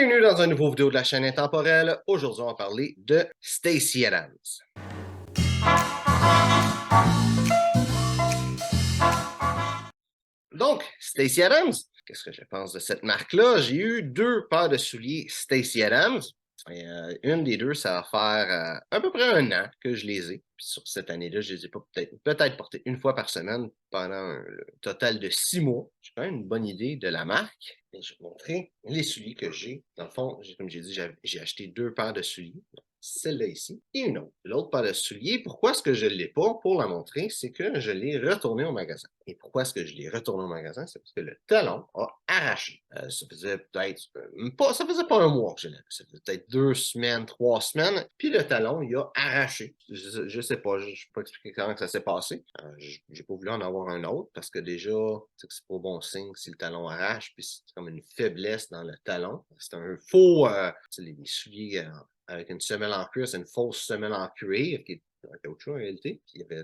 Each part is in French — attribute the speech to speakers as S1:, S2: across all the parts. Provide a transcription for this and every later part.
S1: Bienvenue dans une nouvelle vidéo de la chaîne Intemporelle. Aujourd'hui, on va parler de Stacey Adams. Donc, Stacey Adams, qu'est-ce que je pense de cette marque-là? J'ai eu deux paires de souliers Stacey Adams. Et, une des deux, ça va faire à peu près un an que je les ai. Puis sur cette année-là, je les ai pas peut-être portés une fois par semaine pendant un total de 6 mois. J'ai quand même une bonne idée de la marque. Et je vais vous montrer les souliers que j'ai. Dans le fond, comme j'ai dit, j'ai acheté deux paires de souliers. Celle-là ici et une autre. L'autre paire de souliers, pourquoi est-ce que je ne l'ai pas pour la montrer? C'est que je l'ai retourné au magasin. Et pourquoi est-ce que je l'ai retourné au magasin? C'est parce que le talon a arraché. Ça faisait peut-être ça faisait pas un mois que je l'avais. Ça faisait peut-être 2 semaines, 3 semaines. Puis le talon, il a arraché. Je sais pas, je ne peux pas expliquer comment ça s'est passé. J'ai pas voulu en avoir un autre parce que déjà, c'est pas bon signe si le talon arrache. Puis c'est comme une faiblesse dans le talon. C'est un faux, les souliers avec une semelle en cuir, c'est une fausse semelle en cuir qui est en caoutchouc en réalité. Puis il y avait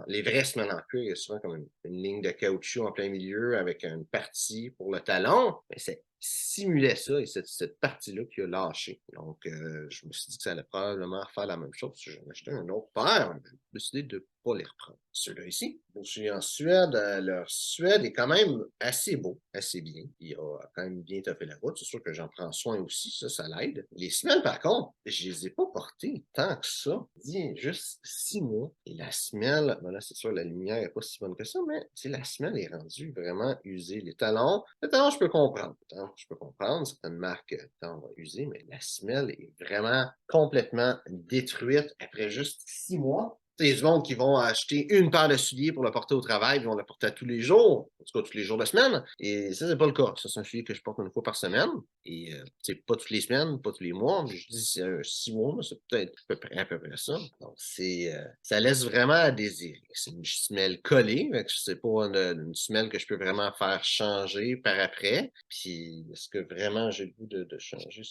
S1: les vraies semelles en cuir, il y a souvent comme une ligne de caoutchouc en plein milieu avec une partie pour le talon. Mais c'est simulait ça et c'est cette partie-là qui a lâché. Donc, je me suis dit que ça allait probablement refaire la même chose. Si j'en achetais un autre paire, j'ai décidé de ne pas les reprendre. Ceux-là ici, je suis en Suède. Leur Suède est quand même assez beau, assez bien. Il a quand même bien tapé la route. C'est sûr que j'en prends soin aussi, ça l'aide. Les semelles, par contre, je les ai pas portées tant que ça. Dis juste 6 mois. Et la semelle, ben là, c'est sûr, la lumière n'est pas si bonne que ça, mais la semelle est rendue vraiment usée. Les talons, je peux comprendre. Je peux comprendre, certaines marques on va user, mais la semelle est vraiment complètement détruite après juste 6 mois. Il y a du monde qui vont acheter une paire de souliers pour le porter au travail, ils vont le porter à tous les jours, en tout cas tous les jours de semaine. Et ça, c'est pas le cas. Ça, c'est un soulier que je porte une fois par semaine. Et c'est pas toutes les semaines, pas tous les mois. Je dis 6 mois, c'est peut-être à peu près ça. Donc, ça laisse vraiment à désirer. C'est une semelle collée, c'est pas une semelle que je peux vraiment faire changer par après. Puis, est-ce que vraiment j'ai le goût de changer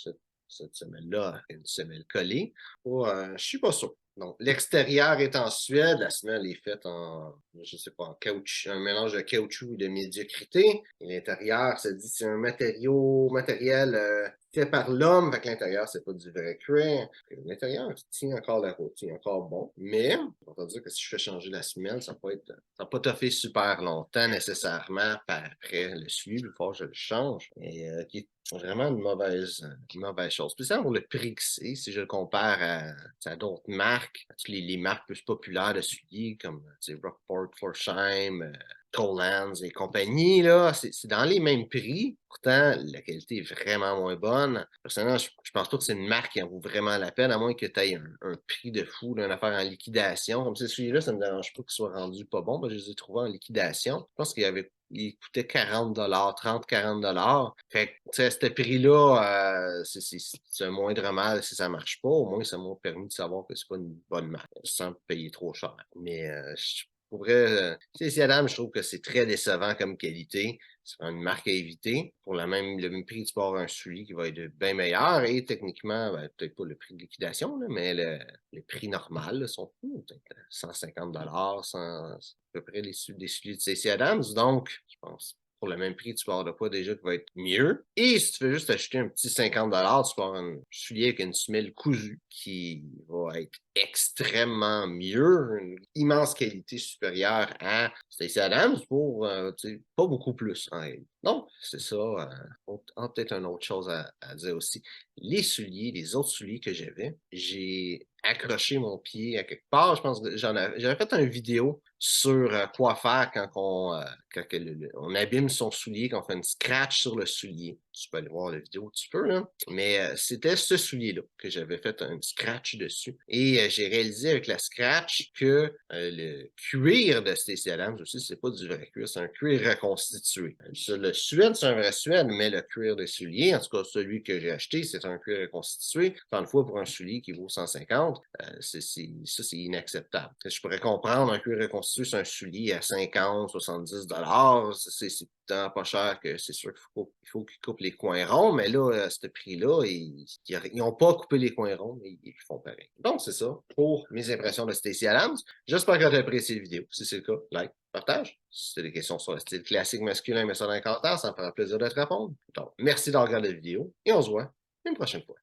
S1: cette semelle-là, une semelle collée? Je suis pas sûr. Donc, l'extérieur est en Suède, la semelle est faite je sais pas, en caoutchouc, un mélange de caoutchouc et de médiocrité. Et l'intérieur, ça dit c'est un matériel fait par l'homme, fait que l'intérieur, c'est pas du vrai cuir. L'intérieur tient encore la route, tient encore bon. Mais, on va dire que si je fais changer la semelle, ça va pas toffer super longtemps nécessairement par après le suivi, il faut que je le change. Et qui est vraiment une mauvaise chose. Puis ça, pour le prix que c'est, si je le compare à d'autres marques, à toutes les marques plus populaires de souliers comme Rockport, Florsheim, Tollans et compagnie, là, c'est dans les mêmes prix. Pourtant, la qualité est vraiment moins bonne. Personnellement, je pense pas que c'est une marque qui en vaut vraiment la peine, à moins que tu aies un prix de fou d'une affaire en liquidation. Comme celui-là, ça me dérange pas qu'il soit rendu pas bon. Je les ai trouvés en liquidation. Je pense il coûtait 40 30-40 $. Fait que, tu sais, à ce prix-là, c'est un moindre mal si ça marche pas. Au moins, ça m'a permis de savoir que c'est pas une bonne marque, sans payer trop cher. Mais, pour vrai, c'est Adam, je trouve que c'est très décevant comme qualité. C'est une marque à éviter. Pour le même prix, tu peux avoir un soulier qui va être bien meilleur et techniquement, ben, peut-être pas le prix de liquidation, là, mais le prix normal là, sont peut-être 150 à peu près des souliers de CC Adams. Donc, je pense pour le même prix, tu peux avoir de quoi déjà qui va être mieux. Et si tu veux juste acheter un petit 50 tu peux avoir un soulier avec une semelle cousue qui va être extrêmement mieux, une immense qualité supérieure à Stacey Adams pour pas beaucoup plus en réalité. Donc, c'est ça. Peut-être une autre chose à dire aussi. Les autres souliers que j'avais, j'ai accroché mon pied à quelque part. Je pense que j'avais fait une vidéo sur quoi faire on abîme son soulier, quand on fait une scratch sur le soulier. Tu peux aller voir la vidéo, tu peux, là. Mais c'était ce soulier-là que j'avais fait un scratch dessus. Et j'ai réalisé avec la scratch que le cuir de Stacey Adams aussi, c'est pas du vrai cuir, c'est un cuir reconstitué. Le suède, c'est un vrai suède, mais le cuir de soulier, en tout cas celui que j'ai acheté, c'est un cuir reconstitué. Tant de fois pour un soulier qui vaut 150, ça c'est inacceptable. Je pourrais comprendre un cuir reconstitué si c'est un soulier à 50, 70 c'est tellement pas cher que c'est sûr qu'il faut qu'ils coupent les coins ronds, mais là, à ce prix-là, ils n'ont pas coupé les coins ronds, mais ils font pareil. Donc, c'est ça pour mes impressions de Stacy Adams. J'espère que tu as apprécié la vidéo. Si c'est le cas, like, partage. Si tu as des questions sur le style classique masculin, mets ça dans les commentaires, ça me fera plaisir de te répondre. Donc, merci d'avoir regardé la vidéo et on se voit une prochaine fois.